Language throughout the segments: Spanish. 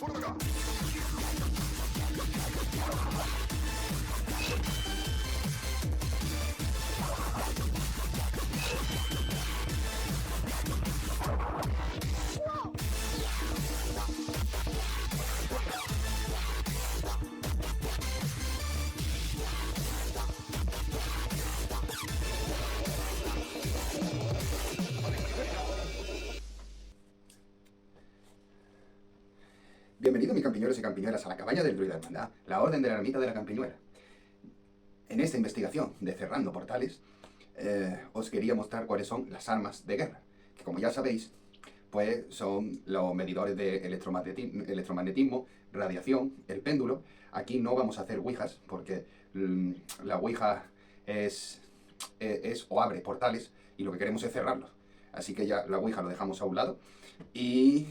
¡Fuera de acá! Bienvenidos mis campiñuelos y campiñuelas a la cabaña del Druida Hermandad, la Orden de la Ermita de la Campiñuela. En esta investigación de Cerrando Portales, os quería mostrar cuáles son las armas de guerra, que como ya sabéis, pues son los medidores de electromagnetismo, radiación, el péndulo. Aquí no vamos a hacer ouijas, porque la ouija es o abre portales, y lo que queremos es cerrarlos. Así que ya la ouija lo dejamos a un lado, y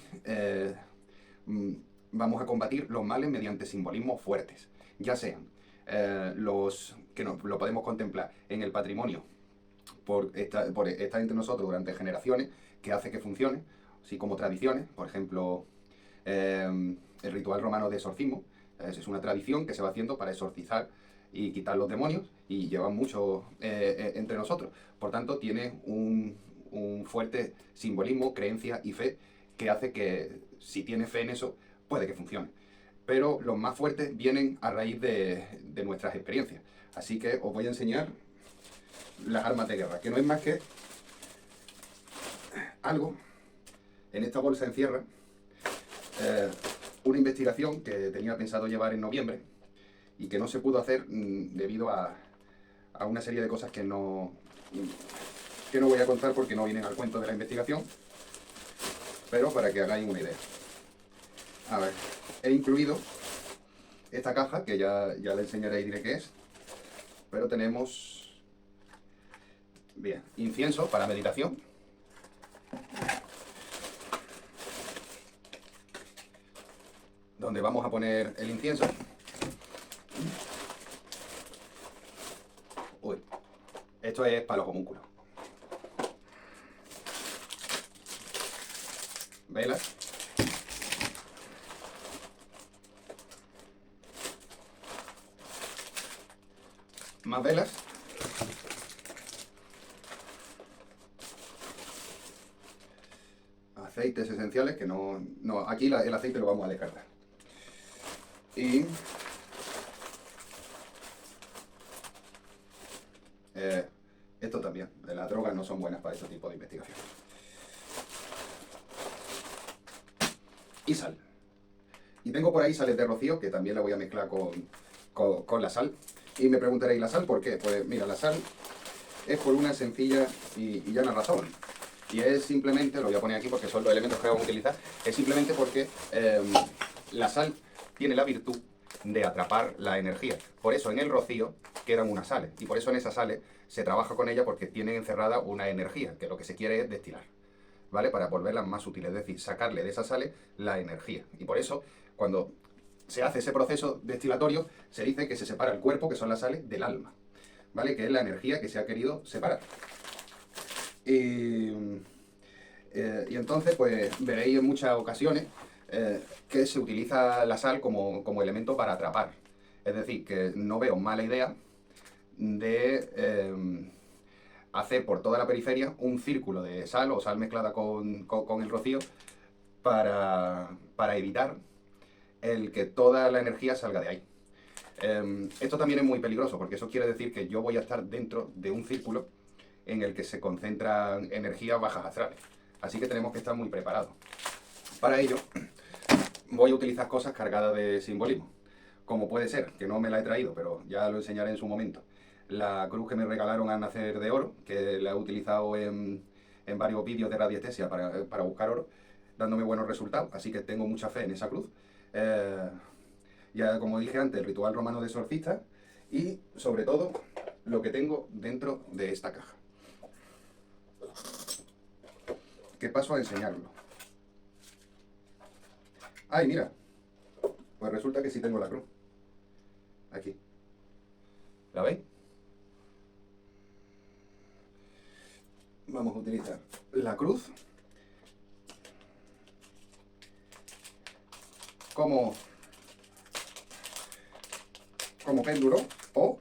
vamos a combatir los males mediante simbolismos fuertes, ya sean los que lo podemos contemplar en el patrimonio por estar entre nosotros durante generaciones, que hace que funcione, así como tradiciones, por ejemplo, el ritual romano de exorcismo. Es una tradición que se va haciendo para exorcizar y quitar los demonios, y lleva mucho entre nosotros. Por tanto, tiene un fuerte simbolismo, creencia y fe, que hace que, si tienes fe en eso, puede que funcione. Pero los más fuertes vienen a raíz de nuestras experiencias. Así que os voy a enseñar las armas de guerra, que no es más que algo. En esta bolsa encierra una investigación que tenía pensado llevar en noviembre y que no se pudo hacer debido a una serie de cosas que no voy a contar porque no vienen al cuento de la investigación, pero para que hagáis una idea. A ver, he incluido esta caja, que ya la enseñaré y diré qué es, pero tenemos, bien, incienso para meditación, donde vamos a poner el incienso. Uy, esto es para los homúnculos. Velas. Más velas. Aceites esenciales, que no aquí el aceite lo vamos a descartar. Y esto también, las drogas no son buenas para este tipo de investigación. Y sal. Y tengo por ahí sales de rocío, que también la voy a mezclar con la sal. Y me preguntaréis, ¿la sal por qué? Pues mira, la sal es por una sencilla y llana razón. Y es simplemente, lo voy a poner aquí porque son los elementos que vamos a utilizar, es simplemente porque la sal tiene la virtud de atrapar la energía. Por eso en el rocío quedan unas sales, y por eso en esas sales se trabaja con ellas, porque tienen encerrada una energía, que lo que se quiere es destilar, ¿vale? Para volverlas más útiles, es decir, sacarle de esas sales la energía. Y por eso, cuando se hace ese proceso destilatorio, se dice que se separa el cuerpo, que son las sales, del alma, ¿vale? Que es la energía que se ha querido separar. Y entonces, pues veréis en muchas ocasiones que se utiliza la sal como elemento para atrapar. Es decir, que no veo mala idea de hacer por toda la periferia un círculo de sal o sal mezclada con el rocío para evitar el que toda la energía salga de ahí. Esto también es muy peligroso, porque eso quiere decir que yo voy a estar dentro de un círculo en el que se concentran energías bajas astrales. Así que tenemos que estar muy preparados. Para ello, voy a utilizar cosas cargadas de simbolismo. Como puede ser, que no me la he traído, pero ya lo enseñaré en su momento, la cruz que me regalaron al nacer de oro, que la he utilizado en varios vídeos de radiestesia para buscar oro, dándome buenos resultados. Así que tengo mucha fe en esa cruz. Ya como dije antes, el ritual romano de exorcista, y sobre todo lo que tengo dentro de esta caja, que paso a enseñarlo. ¡Ay, mira! Pues resulta que sí tengo la cruz. Aquí. ¿La veis? Vamos a utilizar la cruz como, como péndulo o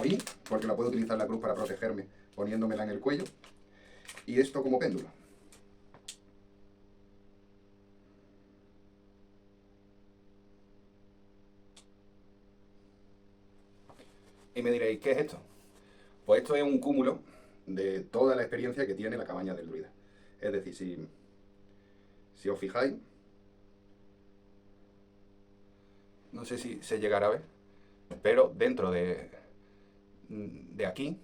I, porque la puedo utilizar la cruz para protegerme poniéndomela en el cuello, y esto como péndulo. Y me diréis, ¿qué es esto? Pues esto es un cúmulo de toda la experiencia que tiene la cabaña del druida. Es decir, si os fijáis, no sé si se llegará a ver, pero dentro de aquí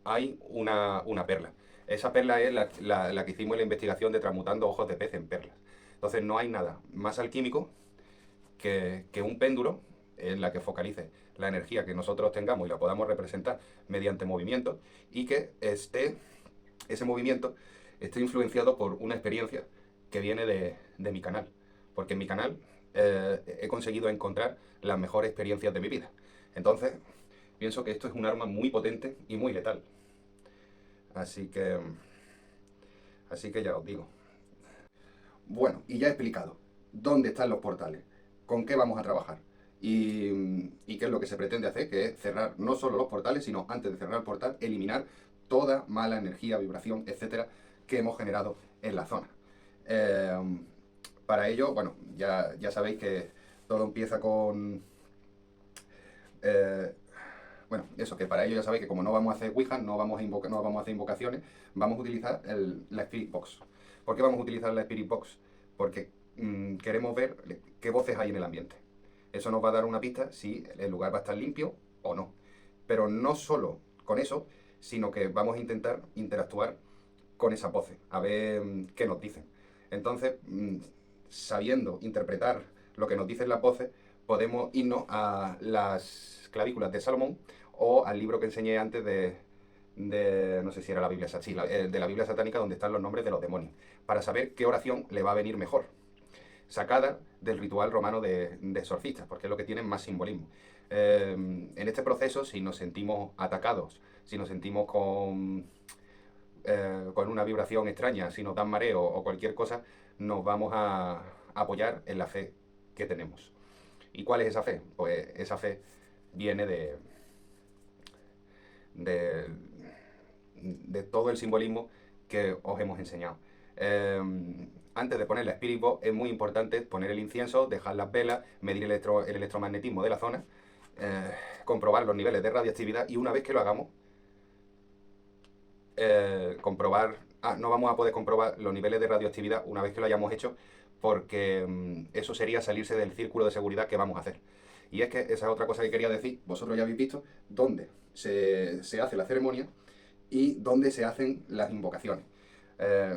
hay una perla. Esa perla es la que hicimos en la investigación de transmutando ojos de pez en perlas. Entonces no hay nada más alquímico que un péndulo en la que focalice la energía que nosotros tengamos y la podamos representar mediante movimiento, y que ese movimiento esté influenciado por una experiencia que viene de mi canal. Porque en mi canal he conseguido encontrar las mejores experiencias de mi vida. Entonces, pienso que esto es un arma muy potente y muy letal. Así que ya os digo. Bueno, y ya he explicado dónde están los portales, con qué vamos a trabajar y qué es lo que se pretende hacer, que es cerrar no solo los portales, sino antes de cerrar el portal, eliminar toda mala energía, vibración, etcétera, que hemos generado en la zona. Eh, para ello, bueno, ya sabéis que todo empieza con... bueno, eso, que para ello ya sabéis que como no vamos a hacer Ouija, no vamos a hacer invocaciones, vamos a utilizar la Spirit Box. ¿Por qué vamos a utilizar la Spirit Box? Porque queremos ver qué voces hay en el ambiente. Eso nos va a dar una pista si el lugar va a estar limpio o no. Pero no solo con eso, sino que vamos a intentar interactuar con esas voces, a ver qué nos dicen. Entonces, sabiendo interpretar lo que nos dicen las voces, podemos irnos a las clavículas de Salomón o al libro que enseñé antes no sé si era la Biblia satánica, de la Biblia satánica, donde están los nombres de los demonios, para saber qué oración le va a venir mejor, sacada del ritual romano de exorcistas, porque es lo que tiene más simbolismo. En este proceso, si nos sentimos atacados, si nos sentimos con una vibración extraña, si nos dan mareo o cualquier cosa, nos vamos a apoyar en la fe que tenemos. ¿Y cuál es esa fe? Pues esa fe viene de, de todo el simbolismo que os hemos enseñado. Antes de poner la Spirit Box es muy importante poner el incienso, dejar las velas, medir el electromagnetismo de la zona, comprobar los niveles de radiactividad, y una vez que lo hagamos, comprobar... no vamos a poder comprobar los niveles de radioactividad una vez que lo hayamos hecho, porque eso sería salirse del círculo de seguridad que vamos a hacer. Y es que esa es otra cosa que quería decir. Vosotros ya habéis visto dónde se hace la ceremonia y dónde se hacen las invocaciones.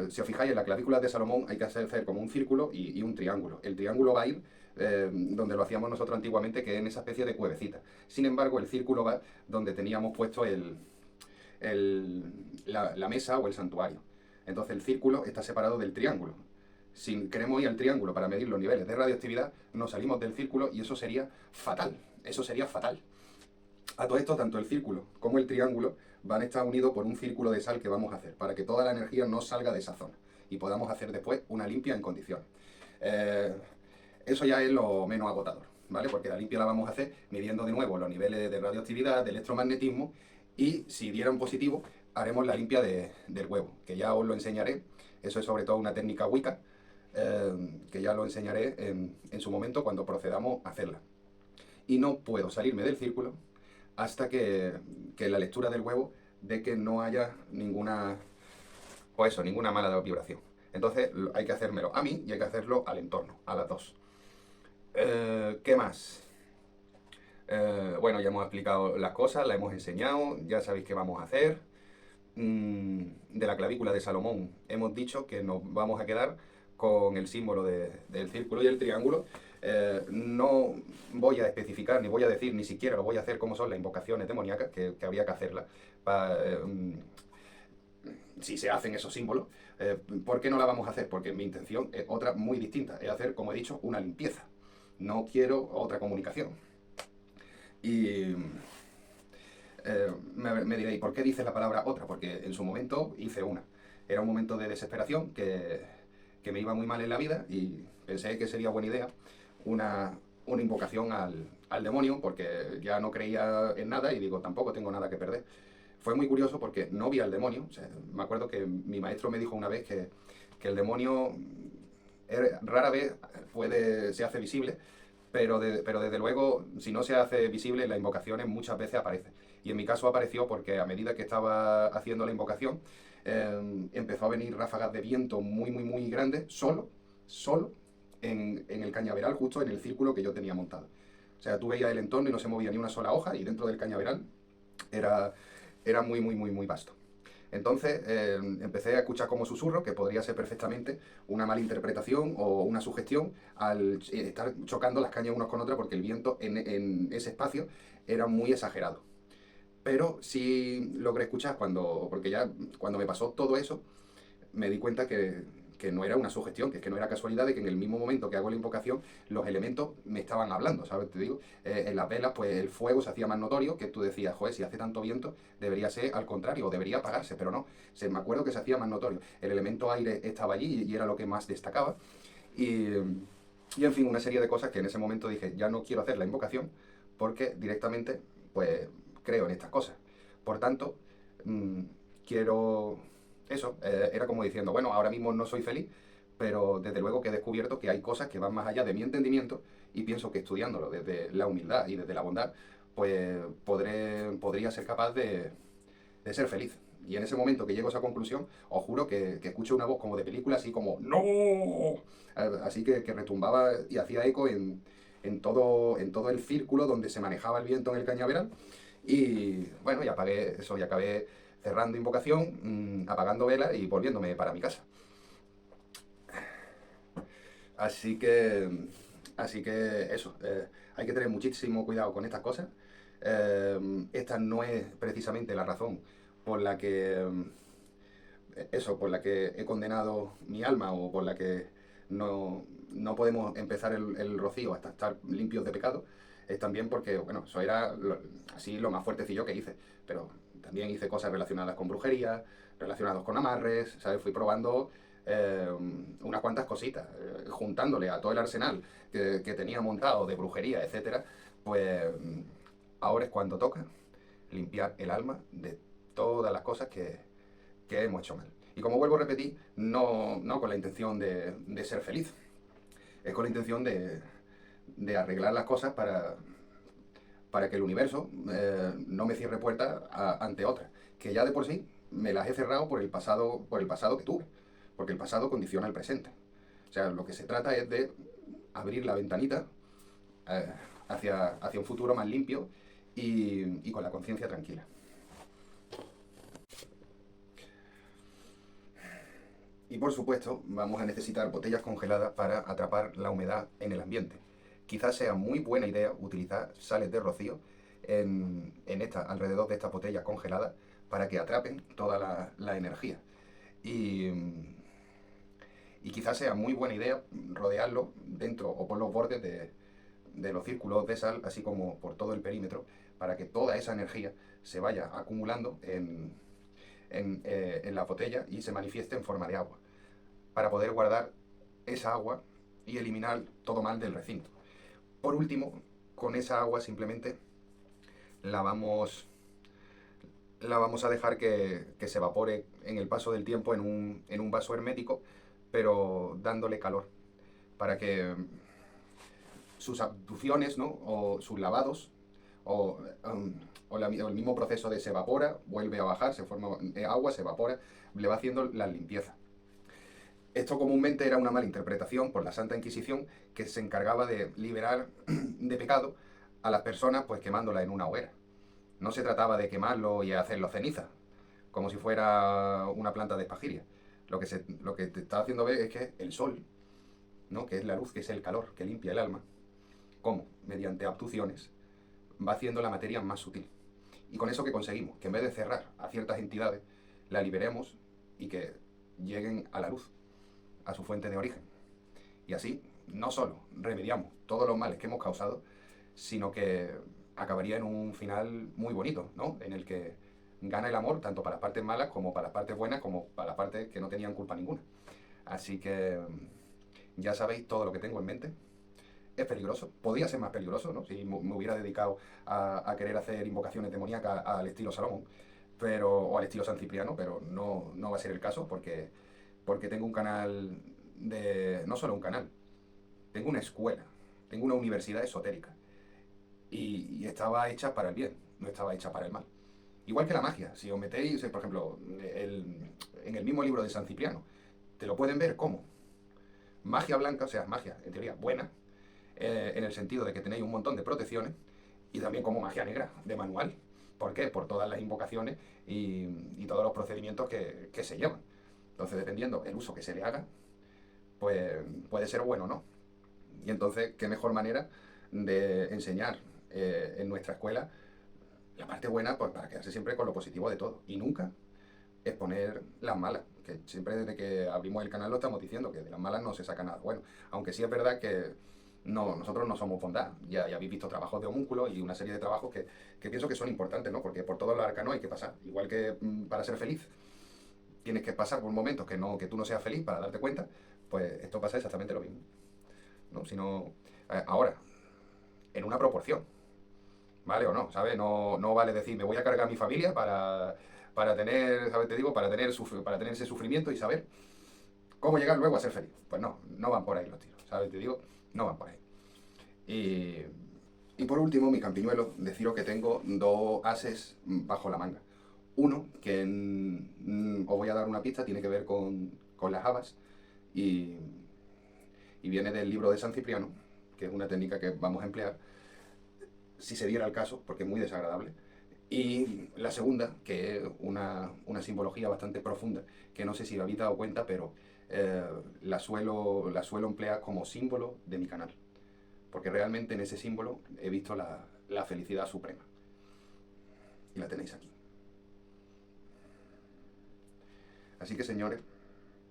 Si os fijáis, en la clavícula de Salomón hay que hacer como un círculo y un triángulo. El triángulo va a ir donde lo hacíamos nosotros antiguamente, que es en esa especie de cuevecita. Sin embargo, el círculo va donde teníamos puesto la mesa o el santuario. Entonces el círculo está separado del triángulo. Si queremos ir al triángulo para medir los niveles de radioactividad, nos salimos del círculo y eso sería fatal. Eso sería fatal. A todo esto, tanto el círculo como el triángulo van a estar unidos por un círculo de sal que vamos a hacer, para que toda la energía no salga de esa zona y podamos hacer después una limpia en condiciones. Eso ya es lo menos agotador, ¿vale? Porque la limpia la vamos a hacer midiendo de nuevo los niveles de radioactividad, de electromagnetismo, y si dieran positivo, haremos la limpia del huevo, que ya os lo enseñaré. Eso es sobre todo una técnica Wicca, que ya lo enseñaré en su momento cuando procedamos a hacerla. Y no puedo salirme del círculo hasta que la lectura del huevo de que no haya ninguna mala vibración. Entonces hay que hacérmelo a mí y hay que hacerlo al entorno, a las dos. ¿Qué más? Bueno, ya hemos explicado las cosas, las hemos enseñado, ya sabéis qué vamos a hacer. De la clavícula de Salomón hemos dicho que nos vamos a quedar con el símbolo del círculo y el triángulo. No voy a especificar, ni voy a decir, ni siquiera lo voy a hacer cómo son las invocaciones demoníacas, que habría que hacerlas si se hacen esos símbolos. ¿Por qué no la vamos a hacer? Porque mi intención es otra muy distinta, es hacer, como he dicho, una limpieza. No quiero otra comunicación. Y me diréis, ¿por qué dices la palabra otra? Porque en su momento hice una. Era un momento de desesperación que que me iba muy mal en la vida y pensé que sería buena idea una invocación al demonio, porque ya no creía en nada y digo, tampoco tengo nada que perder. Fue muy curioso porque no vi al demonio. O sea, me acuerdo que mi maestro me dijo una vez que el demonio rara vez se hace visible, pero desde luego, si no se hace visible, las invocaciones muchas veces aparece. Y en mi caso apareció porque a medida que estaba haciendo la invocación, empezó a venir ráfagas de viento muy, muy, muy grandes, solo en el cañaveral, justo en el círculo que yo tenía montado. O sea, tú veías el entorno y no se movía ni una sola hoja, y dentro del cañaveral era, era muy, muy, muy, muy vasto. Entonces empecé a escuchar como susurro, que podría ser perfectamente una malinterpretación o una sugestión al estar chocando las cañas unas con otras, porque el viento en ese espacio era muy exagerado. Pero sí logré escuchar porque ya cuando me pasó todo eso, me di cuenta que no era una sugestión, que es que no era casualidad de que en el mismo momento que hago la invocación, los elementos me estaban hablando, ¿sabes? Te digo, en las velas, pues el fuego se hacía más notorio, que tú decías, joder, si hace tanto viento, debería ser al contrario, o debería apagarse, pero no. Me acuerdo que se hacía más notorio. El elemento aire estaba allí y era lo que más destacaba. Y, y en fin, una serie de cosas que en ese momento dije, ya no quiero hacer la invocación, porque directamente, pues, creo en estas cosas. Por tanto, mmm, quiero eso, era como diciendo, bueno, ahora mismo no soy feliz, pero desde luego que he descubierto que hay cosas que van más allá de mi entendimiento y pienso que estudiándolo desde la humildad y desde la bondad, pues podría ser capaz de ser feliz. Y en ese momento que llego a esa conclusión, os juro que escucho una voz como de película, así como ¡No! Así que retumbaba y hacía eco en todo el círculo donde se manejaba el viento en el cañaveral. Y bueno, y apagué eso, y acabé cerrando invocación, apagando velas y volviéndome para mi casa. Así que, así que eso, hay que tener muchísimo cuidado con estas cosas. Esta no es precisamente la razón por la que, por la que he condenado mi alma o por la que no podemos empezar el rocío hasta estar limpios de pecado. Es también porque, bueno, eso era así lo más fuertecillo que hice, pero también hice cosas relacionadas con brujería, relacionadas con amarres, ¿sabes? Fui probando unas cuantas cositas, juntándole a todo el arsenal que tenía montado de brujería, etcétera, pues ahora es cuando toca limpiar el alma de todas las cosas que hemos hecho mal. Y como vuelvo a repetir, no con la intención de ser feliz, es con la intención de arreglar las cosas para que el universo no me cierre puertas ante otras, que ya de por sí me las he cerrado por el pasado que tuve, porque el pasado condiciona el presente. O sea, lo que se trata es de abrir la ventanita eh, hacia un futuro más limpio y con la conciencia tranquila. Y por supuesto, vamos a necesitar botellas congeladas para atrapar la humedad en el ambiente. Quizás sea muy buena idea utilizar sales de rocío alrededor de estas botellas congeladas para que atrapen toda la energía. Y, y quizás sea muy buena idea rodearlo dentro o por los bordes de los círculos de sal, así como por todo el perímetro, para que toda esa energía se vaya acumulando en la botella y se manifieste en forma de agua, para poder guardar esa agua y eliminar todo mal del recinto. Por último, con esa agua simplemente la vamos, la vamos a dejar que se evapore en el paso del tiempo en un vaso hermético, pero dándole calor, para que sus abducciones, ¿no? O sus lavados, o, o el mismo proceso de se evapora, vuelve a bajar, se forma agua, se evapora, le va haciendo la limpieza. Esto comúnmente era una mala interpretación por la Santa Inquisición, que se encargaba de liberar de pecado a las personas pues quemándola en una hoguera. No se trataba de quemarlo y hacerlo ceniza, como si fuera una planta de espagiria. Lo que te está haciendo ver es que el sol, ¿no? Que es la luz, que es el calor, que limpia el alma, como mediante abducciones va haciendo la materia más sutil. Y con eso que conseguimos, que en vez de cerrar a ciertas entidades, la liberemos y que lleguen a la luz, a su fuente de origen. Y así, no solo remediamos todos los males que hemos causado, sino que acabaría en un final muy bonito, ¿no? En el que gana el amor tanto para las partes malas como para las partes buenas, como para las partes que no tenían culpa ninguna. Así que ya sabéis todo lo que tengo en mente. Es peligroso, podría ser más peligroso, ¿no? Si me hubiera dedicado a querer hacer invocaciones demoníacas al estilo Salomón, pero, o al estilo San Cipriano, pero no va a ser el caso porque tengo un canal de... no solo un canal, tengo una escuela, tengo una universidad esotérica y estaba hecha para el bien, no estaba hecha para el mal. Igual que la magia, si os metéis, por ejemplo, en el mismo libro de San Cipriano, te lo pueden ver como magia blanca, o sea, magia en teoría buena, en el sentido de que tenéis un montón de protecciones, y también como magia negra, de manual. ¿Por qué? Por todas las invocaciones y todos los procedimientos que se llevan. Entonces, dependiendo el uso que se le haga, pues puede ser bueno o no. Y entonces, ¿qué mejor manera de enseñar en nuestra escuela la parte buena, pues para quedarse siempre con lo positivo de todo? Y nunca exponer las malas, que siempre desde que abrimos el canal lo estamos diciendo, que de las malas no se saca nada bueno. Aunque sí es verdad que no, nosotros no somos bondad. Ya habéis visto trabajos de homúnculos y una serie de trabajos que pienso que son importantes, ¿no? Porque por todos los arcanos hay que pasar. Igual que para ser feliz tienes que pasar por momentos que tú no seas feliz para darte cuenta, pues esto pasa exactamente lo mismo, ¿no? Si no, ahora, en una proporción, ¿vale o no? ¿Sabes? No vale decir, me voy a cargar a mi familia para tener, ¿sabes? Te digo, para tener ese sufrimiento y saber cómo llegar luego a ser feliz. Pues no van por ahí los tiros, ¿sabes? Te digo, no van por ahí. Y, y por último, mi campiñuelo, deciros que tengo dos ases bajo la manga. Uno, que os voy a dar una pista, tiene que ver con las habas y, y viene del libro de San Cipriano, que es una técnica que vamos a emplear si se diera el caso, porque es muy desagradable. Y la segunda, que es una simbología bastante profunda, que no sé si lo habéis dado cuenta, pero la suelo emplear como símbolo de mi canal. Porque realmente en ese símbolo he visto la felicidad suprema. Y la tenéis aquí. Así que señores,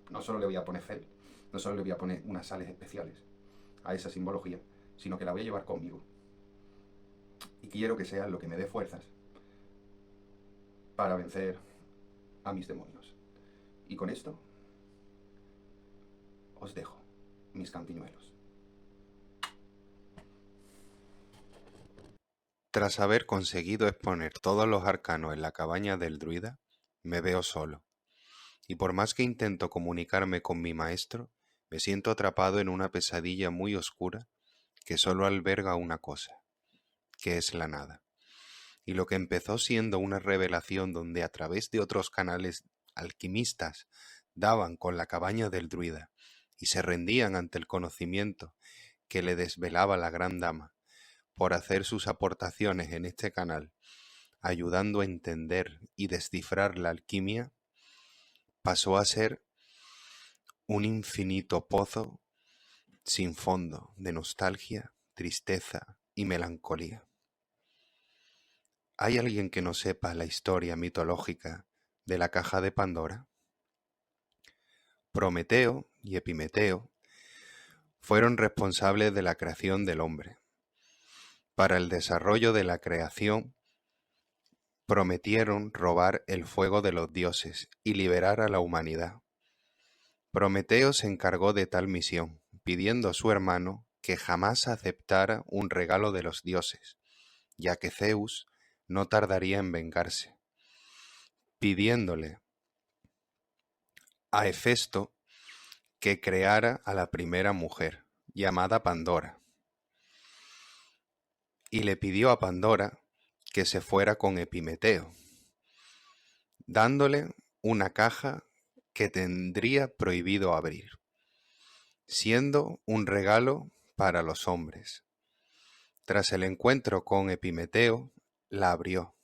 no solo le voy a poner fel, no solo le voy a poner unas sales especiales a esa simbología, sino que la voy a llevar conmigo. Y quiero que sea lo que me dé fuerzas para vencer a mis demonios. Y con esto os dejo, mis campiñuelos. Tras haber conseguido exponer todos los arcanos en la cabaña del druida, me veo solo, y por más que intento comunicarme con mi maestro, me siento atrapado en una pesadilla muy oscura que solo alberga una cosa, que es la nada. Y lo que empezó siendo una revelación donde a través de otros canales alquimistas daban con la cabaña del druida y se rendían ante el conocimiento que le desvelaba la gran dama por hacer sus aportaciones en este canal, ayudando a entender y descifrar la alquimia, pasó a ser un infinito pozo sin fondo de nostalgia, tristeza y melancolía. ¿Hay alguien que no sepa la historia mitológica de la caja de Pandora? Prometeo y Epimeteo fueron responsables de la creación del hombre. Para el desarrollo de la creación, prometieron robar el fuego de los dioses y liberar a la humanidad. Prometeo se encargó de tal misión, pidiendo a su hermano que jamás aceptara un regalo de los dioses, ya que Zeus no tardaría en vengarse, pidiéndole a Hefesto que creara a la primera mujer, llamada Pandora, y le pidió a Pandora que se fuera con Epimeteo, dándole una caja que tendría prohibido abrir, siendo un regalo para los hombres. Tras el encuentro con Epimeteo, la abrió,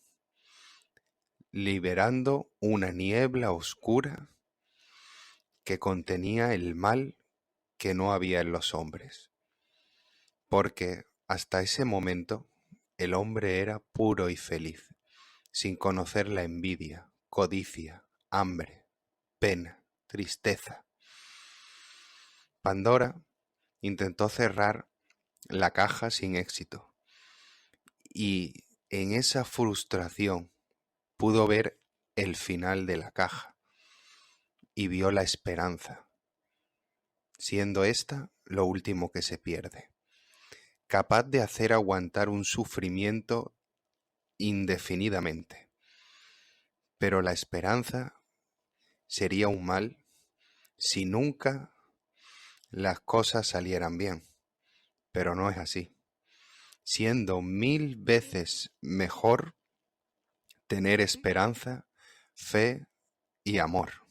liberando una niebla oscura que contenía el mal que no había en los hombres, porque hasta ese momento el hombre era puro y feliz, sin conocer la envidia, codicia, hambre, pena, tristeza. Pandora intentó cerrar la caja sin éxito, y en esa frustración pudo ver el final de la caja y vio la esperanza. siendo esta lo último que se pierde, capaz de hacer aguantar un sufrimiento indefinidamente. Pero la esperanza sería un mal si nunca las cosas salieran bien. Pero no es así, siendo 1000 veces mejor tener esperanza, fe y amor.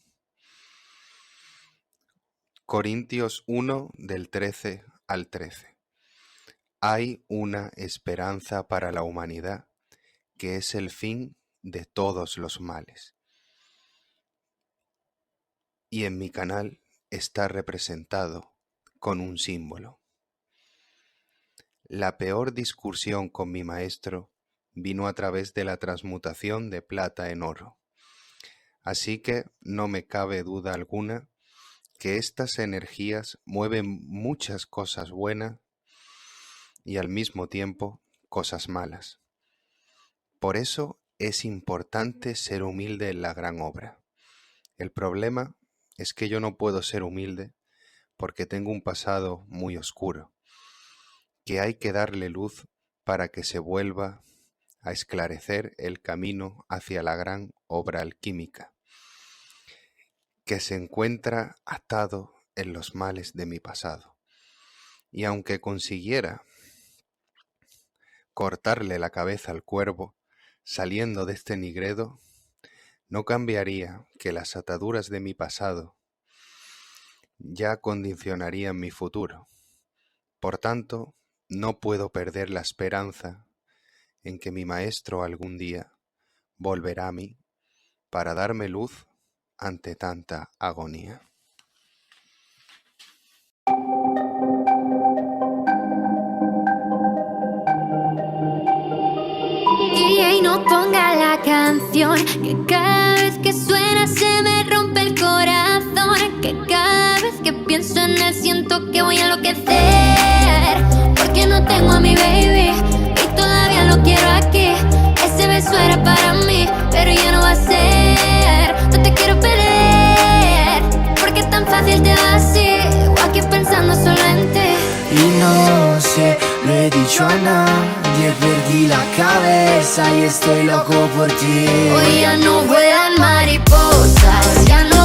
Corintios 1 del 13 al 13. Hay una esperanza para la humanidad que es el fin de todos los males. Y en mi canal está representado con un símbolo. La peor discusión con mi maestro vino a través de la transmutación de plata en oro. Así que no me cabe duda alguna que estas energías mueven muchas cosas buenas y al mismo tiempo cosas malas. Por eso es importante ser humilde en la gran obra. El problema es que yo no puedo ser humilde porque tengo un pasado muy oscuro, que hay que darle luz para que se vuelva a esclarecer el camino hacia la gran obra alquímica, que se encuentra atado en los males de mi pasado. Y aunque consiguiera cortarle la cabeza al cuervo saliendo de este nigredo, no cambiaría que las ataduras de mi pasado ya condicionarían mi futuro. Por tanto, no puedo perder la esperanza en que mi maestro algún día volverá a mí para darme luz ante tanta agonía. DJ, no ponga la canción, que cada vez que suena se me rompe el corazón, que cada vez que pienso en él siento que voy a enloquecer, porque no tengo a mi baby y todavía lo quiero aquí. Ese beso era para mí, pero ya no va a ser. No te quiero perder, porque tan fácil te va así, o aquí pensando solo en ti. Y no sé, lo he dicho a nadie, perdí la cabeza y estoy loco por ti. Hoy ya no vuelan mariposas, ya no